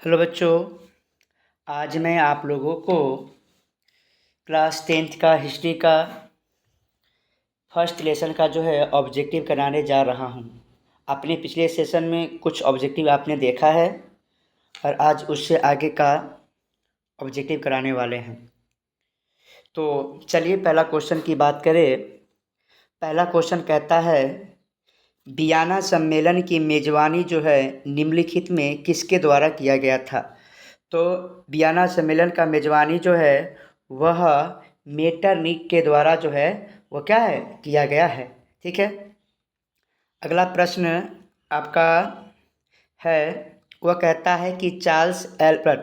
Hello बच्चों, आज मैं आप लोगों को क्लास 10th का हिस्ट्री का फर्स्ट लेसन का जो है ऑब्जेक्टिव कराने जा रहा हूँ। अपने पिछले सेशन में कुछ ऑब्जेक्टिव आपने देखा है और आज उससे आगे का ऑब्जेक्टिव कराने वाले हैं। तो चलिए पहला क्वेश्चन की बात करें। पहला क्वेश्चन कहता है, वियना सम्मेलन की मेज़बानी जो है निम्नलिखित में किसके द्वारा किया गया था। तो वियना सम्मेलन का मेज़बानी जो है वह मेटरनिक के द्वारा जो है वो क्या है किया गया है। ठीक है। अगला प्रश्न आपका है, वह कहता है कि चार्ल्स एल्बर्ट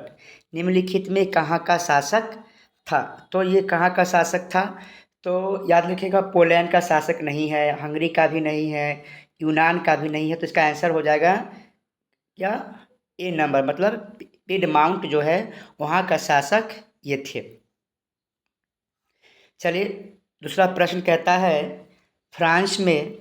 निम्नलिखित में कहाँ का शासक था। तो ये कहाँ का शासक था, तो याद रखिएगा पोलैंड का शासक नहीं है, हंगरी का भी नहीं है, यूनान का भी नहीं है। तो इसका आंसर हो जाएगा क्या, ए नंबर, मतलब पिडमाउंट जो है वहाँ का शासक ये थे। चलिए दूसरा प्रश्न कहता है, फ्रांस में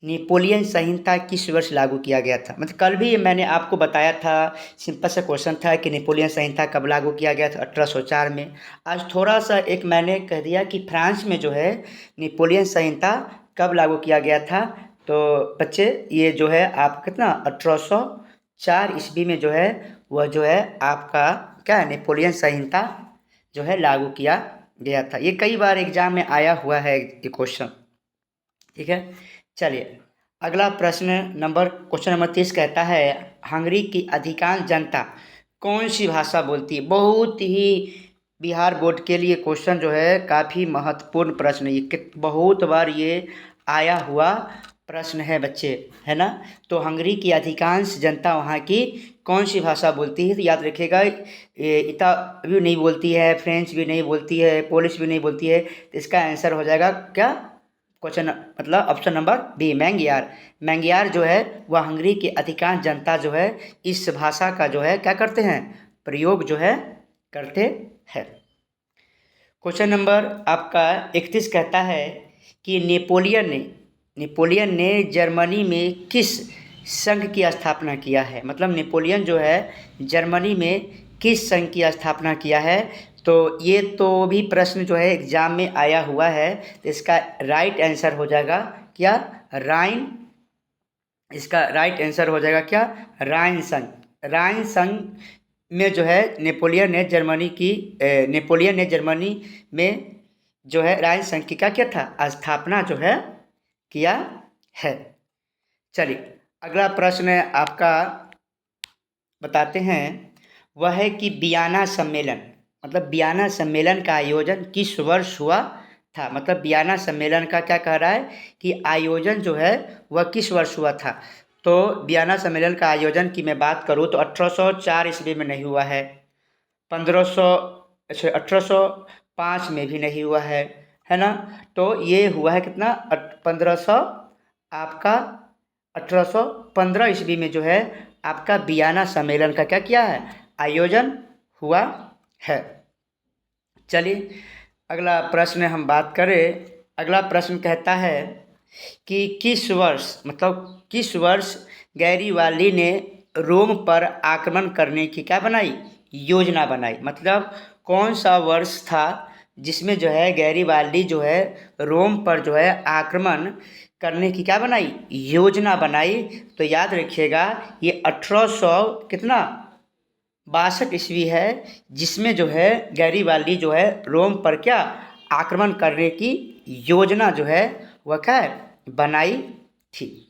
नेपोलियन संहिता किस वर्ष लागू किया गया था। मतलब कल भी मैंने आपको बताया था, सिंपल सा क्वेश्चन था कि नेपोलियन संहिता कब लागू किया गया था, 1804 में। आज थोड़ा सा एक मैंने कह दिया कि फ्रांस में जो है नेपोलियन संहिता कब लागू किया गया था। तो बच्चे ये जो है आप कितना 1804 ईस्वी में जो है वह जो है आपका क्या है नेपोलियन संहिता जो है लागू किया गया था। ये कई बार एग्जाम में आया हुआ है ये क्वेश्चन। ठीक है। चलिए अगला प्रश्न क्वेश्चन नंबर 30 कहता है, हंगरी की अधिकांश जनता कौन सी भाषा बोलती है। बहुत ही बिहार बोर्ड के लिए क्वेश्चन जो है काफ़ी महत्वपूर्ण प्रश्न, ये बहुत बार ये आया हुआ प्रश्न है बच्चे, है ना। तो हंगरी की अधिकांश जनता वहाँ की कौन सी भाषा बोलती है। तो याद रखिएगा इतालवी नहीं बोलती है, फ्रेंच भी नहीं बोलती है, पोलिश भी नहीं बोलती है। तो इसका आंसर हो जाएगा क्या, क्वेश्चन मतलब ऑप्शन नंबर बी, मैंग्यार। मैंग्यार जो है वह हंगरी की अधिकांश जनता जो है इस भाषा का जो है क्या करते हैं, प्रयोग जो है करते हैं। क्वेश्चन नंबर आपका 31 कहता है कि नेपोलियन ने जर्मनी में किस संघ की स्थापना किया है। मतलब नेपोलियन जो है जर्मनी में किस संघ की स्थापना किया है। तो ये तो भी प्रश्न जो है एग्जाम में आया हुआ है। तो इसका राइट आंसर हो जाएगा क्या, राइन। इसका राइट आंसर हो जाएगा क्या, राइन संघ। राइन संघ में जो है नेपोलियन ने जर्मनी में जो है राइन संघ की क्या किया था, स्थापना जो है किया है। चलिए अगला प्रश्न आपका बताते हैं, वह है कि वियना सम्मेलन, मतलब वियना सम्मेलन का आयोजन किस वर्ष हुआ था। मतलब वियना सम्मेलन का क्या कह रहा है कि आयोजन जो है वह किस वर्ष हुआ था। तो वियना सम्मेलन का आयोजन की मैं बात करूँ तो 1804 ईस्वी में नहीं हुआ है, 1805 में भी नहीं हुआ है ना। तो ये हुआ है कितना, 1500 आपका 1815 ईस्वी में जो है आपका वियना सम्मेलन का क्या किया है, आयोजन हुआ है। चलिए अगला प्रश्न हम बात करें। अगला प्रश्न कहता है कि किस वर्ष गैरीबाल्दी ने रोम पर आक्रमण करने की क्या बनाई, योजना बनाई। मतलब कौन सा वर्ष था जिसमें जो है गैरीबाल्दी जो है रोम पर जो है आक्रमण करने की क्या बनाई, योजना बनाई। तो याद रखिएगा ये 1800 कितना 62 ईस्वी है, जिसमें जो है गैरीबाल्दी जो है रोम पर क्या आक्रमण करने की योजना जो है वह क्या बनाई थी।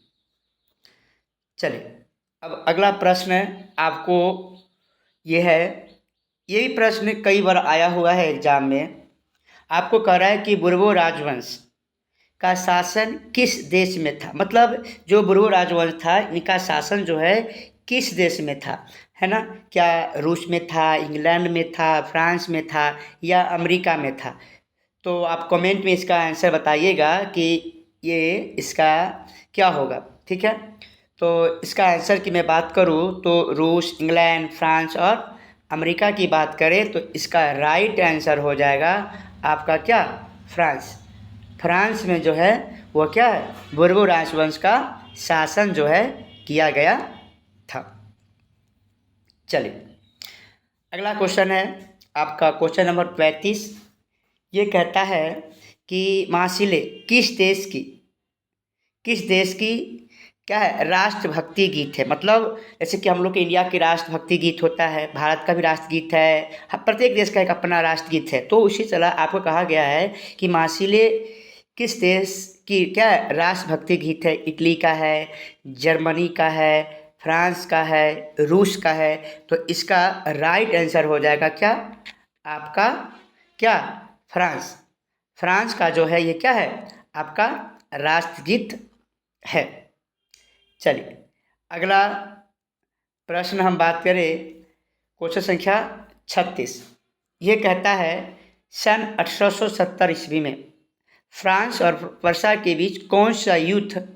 चलिए अब अगला प्रश्न आपको ये है, यही प्रश्न कई बार आया हुआ है एग्जाम में। आपको कह रहा है कि बुर्बो राजवंश का शासन किस देश में था। मतलब जो बुर्बो राजवंश था इनका शासन जो है किस देश में था, है ना। क्या रूस में था, इंग्लैंड में था, फ्रांस में था या अमेरिका में था। तो आप कमेंट में इसका आंसर बताइएगा कि ये इसका क्या होगा। ठीक है। तो इसका आंसर की मैं बात करूँ तो रूस, इंग्लैंड, फ्रांस और अमेरिका की बात करें तो इसका राइट आंसर हो जाएगा आपका क्या, फ्रांस। फ्रांस में जो है वो क्या है, बुर्बो राजवंश का शासन जो है किया गया था। चलिए अगला क्वेश्चन है आपका क्वेश्चन नंबर 35। ये कहता है कि मासिले किस देश की क्या है राष्ट्रभक्ति गीत है। मतलब जैसे कि हम लोग के इंडिया की राष्ट्रभक्ति गीत होता है, भारत का भी राष्ट्रगीत है, प्रत्येक देश का एक अपना राष्ट्रगीत है। तो उसी तरह आपको कहा गया है कि मासिले किस देश की क्या है राष्ट्रभक्ति गीत है। इटली का है, जर्मनी का है, फ्रांस का है, रूस का है। तो इसका राइट आंसर हो जाएगा क्या आपका क्या फ्रांस। फ्रांस का जो है ये क्या है आपका राष्ट्रगीत है। चलिए अगला प्रश्न हम बात करें क्वेश्चन संख्या 36। ये कहता है सन 1870 ईस्वी में फ्रांस और वर्षा के बीच कौन सा युद्ध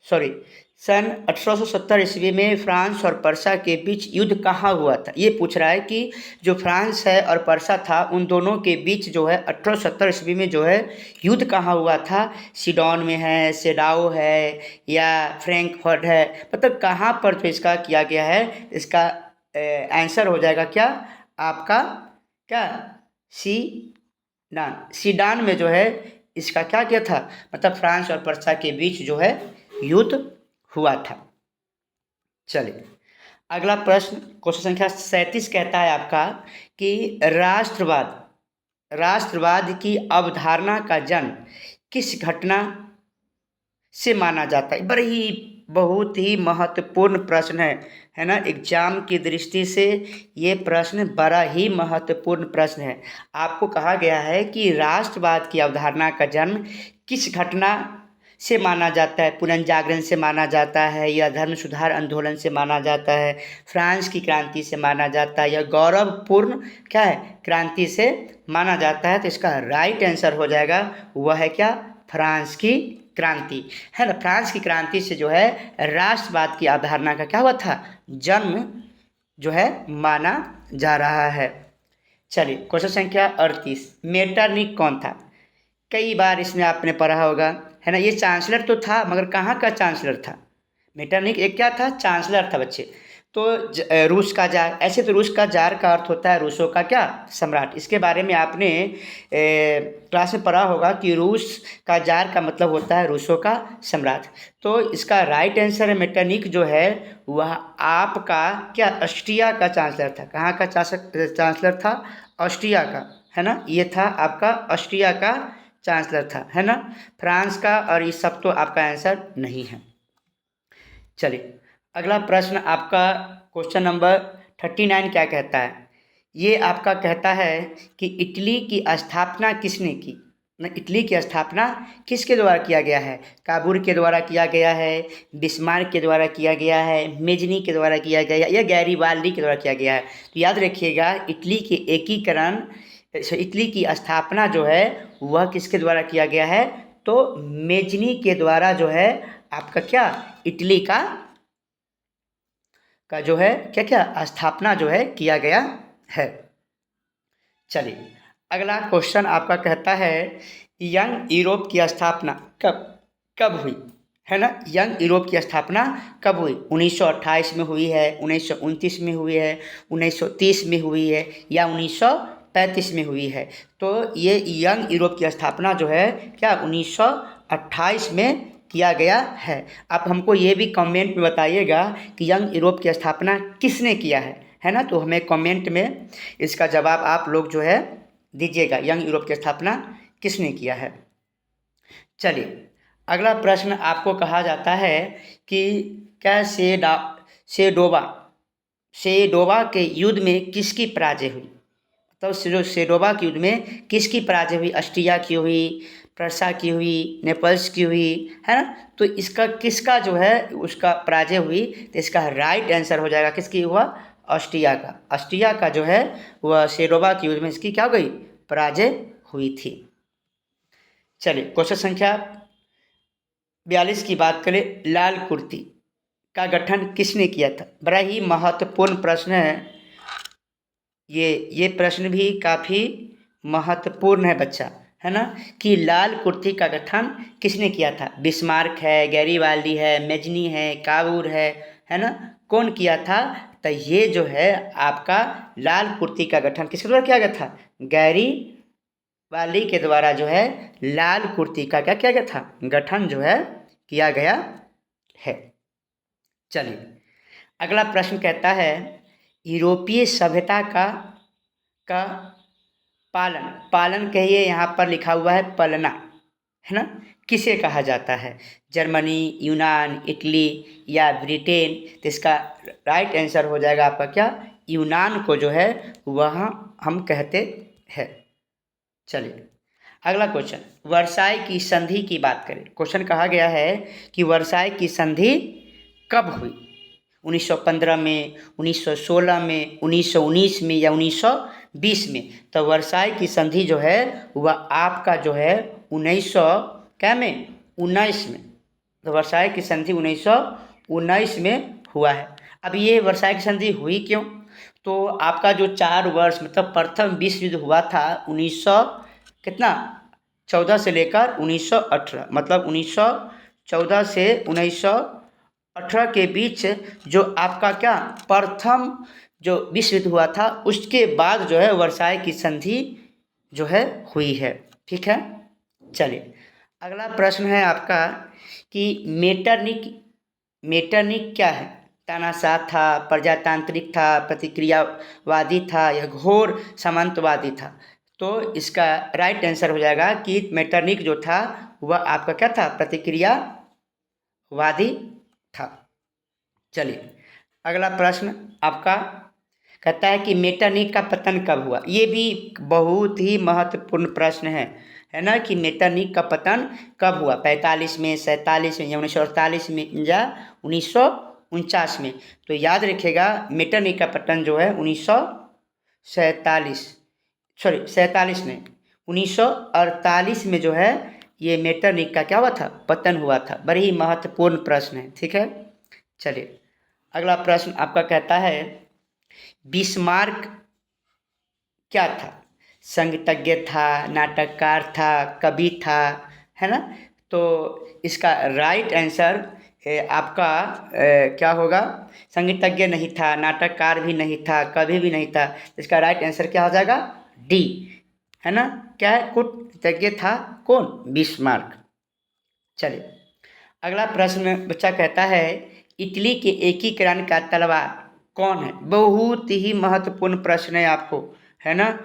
सॉरी सन 1870 ईस्वी में फ्रांस और पर्सा के बीच युद्ध कहाँ हुआ था। ये पूछ रहा है कि जो फ्रांस है और पर्सा था उन दोनों के बीच जो है 1870 ईस्वी में जो है युद्ध कहाँ हुआ था। सिडॉन में है, सेडाओ है या फ्रैंकफर्ट है, मतलब कहाँ पर जो इसका किया गया है। इसका आंसर हो जाएगा क्या आपका क्या सीडान में जो है इसका क्या किया था, मतलब फ्रांस और पर्सा के बीच जो है युद्ध हुआ था। चलिए अगला प्रश्न क्वेश्चन संख्या 37 कहता है आपका कि राष्ट्रवाद की अवधारणा का जन्म किस घटना से माना जाता है। बड़े ही बहुत ही महत्वपूर्ण प्रश्न है ना। एग्जाम की दृष्टि से ये प्रश्न बड़ा ही महत्वपूर्ण प्रश्न है। आपको कहा गया है कि राष्ट्रवाद की अवधारणा का जन्म किस घटना से माना जाता है। पुनर्जागरण से माना जाता है या धर्म सुधार आंदोलन से माना जाता है, फ्रांस की क्रांति से माना जाता है या गौरवपूर्ण क्या है क्रांति से माना जाता है। तो इसका राइट आंसर हो जाएगा वह है क्या फ्रांस की क्रांति है ना। फ्रांस की क्रांति से जो है राष्ट्रवाद की अवधारणा का क्या हुआ था जन्म जो है माना जा रहा है। चलिए क्वेश्चन संख्या 38 मेटरनिख कौन था। कई बार इसमें आपने पढ़ा होगा है ना। ये चांसलर तो था मगर कहाँ का चांसलर था। मेटरनिख एक क्या था चांसलर था बच्चे। तो रूस का जार, ऐसे तो रूस का जार का अर्थ होता है रूसों का क्या सम्राट। इसके बारे में आपने क्लास में पढ़ा होगा कि रूस का जार का मतलब होता है रूसों का सम्राट। तो इसका राइट आंसर है मेटरनिख जो है वह आपका क्या ऑस्ट्रिया का चांसलर था। कहाँ का चांसलर था ऑस्ट्रिया का है ना। ये था आपका ऑस्ट्रिया का चांसलर था है ना। फ्रांस का और ये सब तो आपका आंसर नहीं है। चलिए अगला प्रश्न आपका क्वेश्चन नंबर 39 क्या कहता है। ये आपका कहता है कि इटली की स्थापना किसने की। इटली की स्थापना किसके द्वारा किया गया है। काबूल के द्वारा किया गया है, बिस्मार्क के द्वारा किया गया है, मेजनी के द्वारा किया गया या गैरीबाल्दी के द्वारा किया गया है। तो याद रखिएगा इटली के एकीकरण इटली की स्थापना जो है वह किसके द्वारा किया गया है। तो मेजनी के द्वारा जो है आपका क्या इटली का जो है क्या क्या स्थापना जो है किया गया है। चलिए अगला क्वेश्चन आपका कहता है यंग यूरोप की स्थापना कब कब हुई है ना। यंग यूरोप की स्थापना कब हुई। 1928 में हुई है, 1929 में हुई है, 1930 में हुई है या 1935 में हुई है। तो ये यंग यूरोप की स्थापना जो है क्या 1928 में किया गया है। आप हमको ये भी कमेंट में बताइएगा कि यंग यूरोप की स्थापना किसने किया है ना। तो हमें कमेंट में इसका जवाब आप लोग जो है दीजिएगा यंग यूरोप की स्थापना किसने किया है। चलिए अगला प्रश्न आपको कहा जाता है कि क्या सेडोवा के युद्ध में किसकी पराजय हुई। तो सेडोवा के युद्ध में किसकी पराजय हुई। ऑस्ट्रिया की हुई, पर्सा की हुई, नेपल्स की हुई है ना। तो इसका किसका जो है उसका पराजय हुई। तो इसका राइट आंसर हो जाएगा किसकी हुआ ऑस्ट्रिया का। ऑस्ट्रिया का जो है वह सेडोवा के युद्ध में इसकी क्या हो गई पराजय हुई थी। चलिए क्वेश्चन संख्या 42 की बात करें लाल कुर्ती का गठन किसने किया था। बड़ा ही महत्वपूर्ण प्रश्न है ये प्रश्न भी काफ़ी महत्वपूर्ण है बच्चा है ना। कि लाल कुर्ती का गठन किसने किया था। बिस्मार्क है, गैरीबाल्दी है, मेजनी है, काबूल है ना। कौन किया था तो ये जो है आपका लाल कुर्ती का गठन किसके द्वारा किया गया था? गैरीबाल्डी के द्वारा जो है लाल कुर्ती का क्या किया गया था? गठन जो है किया गया है। चलिए अगला प्रश्न कहता है यूरोपीय सभ्यता का पालन, पालन कहिए, यहाँ पर लिखा हुआ है पलना, है ना, किसे कहा जाता है? जर्मनी, यूनान, इटली या ब्रिटेन? तो इसका राइट आंसर हो जाएगा आपका क्या? यूनान को जो है वह हम कहते हैं। चलिए अगला क्वेश्चन, वर्साई की संधि की बात करें। क्वेश्चन कहा गया है कि वर्साई की संधि कब हुई? 1915 में, 1916 में, 1919 में या 1920 में? तो वर्साई की संधि जो है वह आपका जो है 1919 में। तो वर्साई की संधि 1919 में हुआ है। अब ये वर्साई की संधि हुई क्यों? तो आपका जो 4 वर्ष मतलब प्रथम विश्व युद्ध हुआ था 14 से लेकर 1918, मतलब 1914 से 1918 के बीच जो आपका क्या प्रथम जो विश्व युद्ध हुआ था, उसके बाद जो है वर्साई की संधि जो है हुई है। ठीक है, चलिए अगला प्रश्न है आपका कि मेटरनिक क्या है? तानाशाह था, प्रजातांत्रिक था, प्रतिक्रियावादी था या घोर सामंतवादी था? तो इसका राइट आंसर हो जाएगा कि मेटरनिक जो था वह आपका क्या था? प्रतिक्रियावादी था। चलिए अगला प्रश्न आपका कहता है कि मेटरनिक का पतन कब हुआ? ये भी बहुत ही महत्वपूर्ण प्रश्न है ना, कि मेटरनिक का पतन कब हुआ? 45 में, 47 में या 1948 में या 1949 में? तो याद रखिएगा मेटरनिक का पतन जो है 1947 नहीं, 1948 में जो है ये मेटरनिक का क्या हुआ था? पतन हुआ था। बड़ी ही महत्वपूर्ण प्रश्न है। ठीक है, चलिए अगला प्रश्न आपका कहता है बिस्मार्क क्या था? संगीतज्ञ था, नाटककार था, कवि था, है ना? तो इसका राइट आंसर आपका क्या होगा? संगीतज्ञ नहीं था, नाटककार भी नहीं था, कवि भी नहीं था। इसका राइट आंसर क्या हो जाएगा? डी, है ना? क्या है? कूटनीतिज्ञ था कौन? बिस्मार्क। चलिए अगला प्रश्न बच्चा कहता है इटली के एकीकरण का तलवार कौन है? बहुत ही महत्वपूर्ण प्रश्न है आपको, है ना?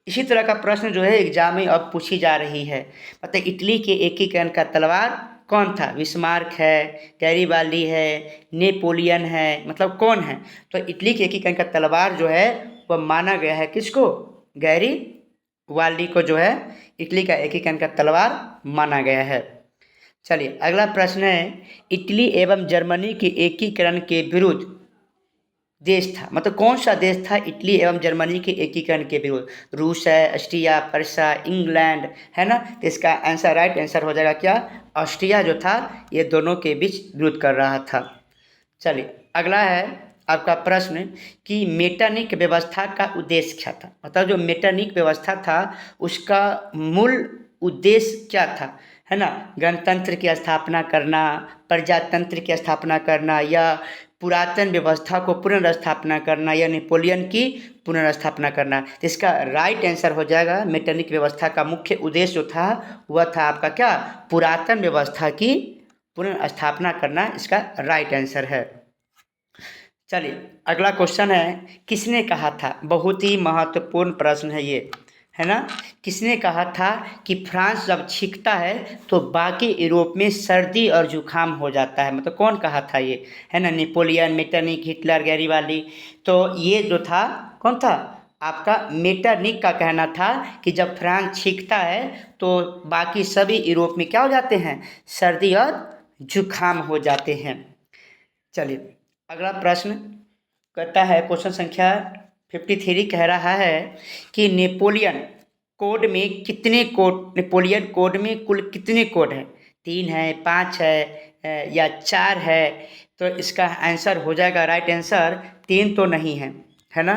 इसी तरह का प्रश्न जो है एग्जाम में अब पूछी जा रही है। मतलब इटली के एकीकरण का तलवार कौन था? बिस्मार्क है, गैरीबाल्डी है, नेपोलियन है, मतलब कौन है? तो इटली के एकीकरण का तलवार जो है वह माना गया है किसको? गैरीबाल्डी को जो है इटली का एकीकरण का तलवार माना गया है। चलिए अगला प्रश्न है इटली एवं जर्मनी के एकीकरण के विरुद्ध देश था, मतलब कौन सा देश था इटली एवं जर्मनी के एकीकरण के विरुद्ध? रूस है, ऑस्ट्रिया, पर्सा, इंग्लैंड, है ना? तो इसका आंसर राइट आंसर हो जाएगा क्या? ऑस्ट्रिया जो था ये दोनों के बीच विरोध कर रहा था। चलिए अगला है आपका प्रश्न कि मेटरनिक व्यवस्था का उद्देश्य क्या था? मतलब जो मेटरनिक व्यवस्था था उसका मूल उद्देश्य क्या था, है ना? गणतंत्र की स्थापना करना, प्रजातंत्र की स्थापना करना या पुरातन व्यवस्था को पुनर्स्थापना करना या नेपोलियन की पुनर्स्थापना करना? तो इसका राइट आंसर हो जाएगा मेटरनिक व्यवस्था का मुख्य उद्देश्य जो था वह था आपका क्या? पुरातन व्यवस्था की पुनर्स्थापना करना इसका राइट आंसर है। चलिए अगला क्वेश्चन है किसने कहा था? बहुत ही महत्वपूर्ण प्रश्न है ये, है ना? किसने कहा था कि फ्रांस जब छींकता है तो बाकी यूरोप में सर्दी और जुकाम हो जाता है? मतलब कौन कहा था ये, है ना? Napoleon, Metternich, Hitler, Garibaldi? तो ये जो था कौन था? आपका मेटरनिक का कहना था कि जब फ्रांस छींकता है तो बाकी सभी यूरोप में क्या हो जाते हैं? सर्दी और जुकाम हो जाते हैं। चलिए अगला प्रश्न कहता है क्वेश्चन संख्या 53 कह रहा है कि नेपोलियन कोड में कितने कोड, नेपोलियन कोड में कुल कितने कोड हैं? 3 है, 5 है या 4 है? तो इसका आंसर हो जाएगा राइट आंसर 3 तो नहीं है, है ना?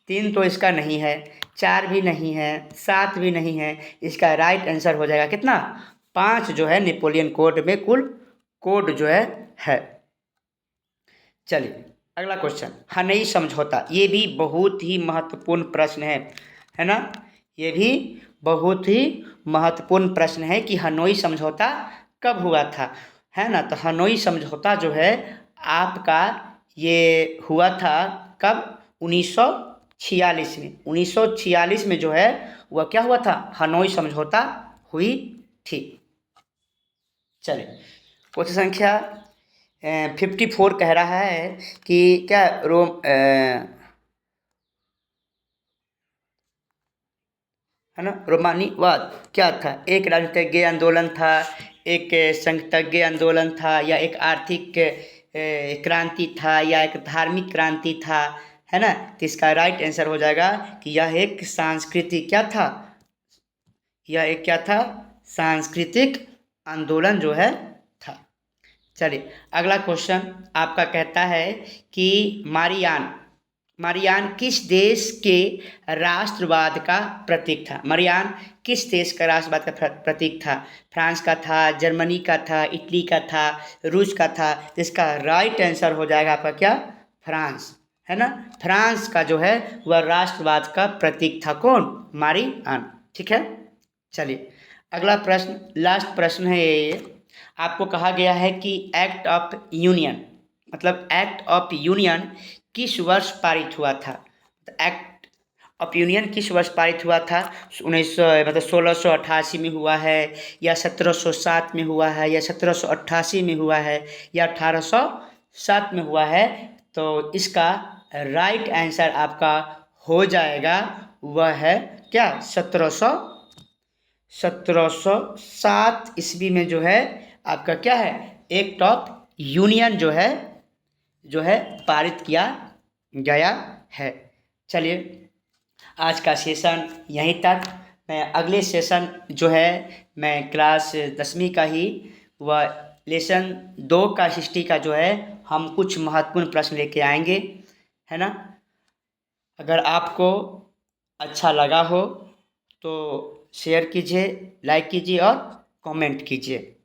3 तो इसका नहीं है, 4 भी नहीं है, 7 भी नहीं है। इसका राइट आंसर हो जाएगा कितना? 5 जो है नेपोलियन कोड में कुल कोड जो है। चलिए अगला क्वेश्चन, हनोई समझौता, ये भी बहुत ही महत्वपूर्ण प्रश्न है ना। ये भी बहुत ही महत्वपूर्ण प्रश्न है कि हनोई समझौता कब हुआ था, है ना। तो हनोई समझौता जो है आपका ये हुआ था कब, 1946 में। 1946 में जो है वह क्या हुआ था, हनोई समझौता हुई थी। चलिए, क्वेश्चन संख्या 54 कह रहा है कि क्या है ना, रोमानीवाद क्या था। एक राजनीतिज्ञ आंदोलन था, एक संघतज्ञ आंदोलन था, या एक आर्थिक क्रांति था, या एक धार्मिक क्रांति था, है ना। तो इसका राइट आंसर हो जाएगा कि यह एक सांस्कृतिक क्या था, यह एक क्या था, सांस्कृतिक आंदोलन जो है था। चलिए, अगला क्वेश्चन आपका कहता है कि मारियान किस देश के राष्ट्रवाद का प्रतीक था। मारियान किस देश का राष्ट्रवाद का प्रतीक था। फ्रांस का था, जर्मनी का था, इटली का था, रूस का था। तो इसका राइट आंसर हो जाएगा आपका क्या, फ्रांस, है ना। फ्रांस का जो है वह राष्ट्रवाद का प्रतीक था, कौन, मारियान। ठीक है। चलिए, अगला प्रश्न, लास्ट प्रश्न है ये। आपको कहा गया है कि एक्ट ऑफ यूनियन, मतलब एक्ट ऑफ यूनियन किस वर्ष पारित हुआ था। एक्ट ऑफ यूनियन किस वर्ष पारित हुआ था, 1688 में हुआ है, या 1707 में हुआ है, या 1788 में हुआ है, या 1807 में हुआ है। तो इसका राइट आंसर आपका हो जाएगा वह है क्या, 1707 ईस्वी में जो है आपका क्या है, एक्ट ऑफ यूनियन जो है पारित किया गया है। चलिए, आज का सेशन यहीं तक। मैं अगले सेशन जो है मैं क्लास 10वीं का ही वह लेसन 2 का हिस्ट्री का जो है हम कुछ महत्वपूर्ण प्रश्न लेके आएंगे, है ना। अगर आपको अच्छा लगा हो तो शेयर कीजिए, लाइक कीजिए और कमेंट कीजिए।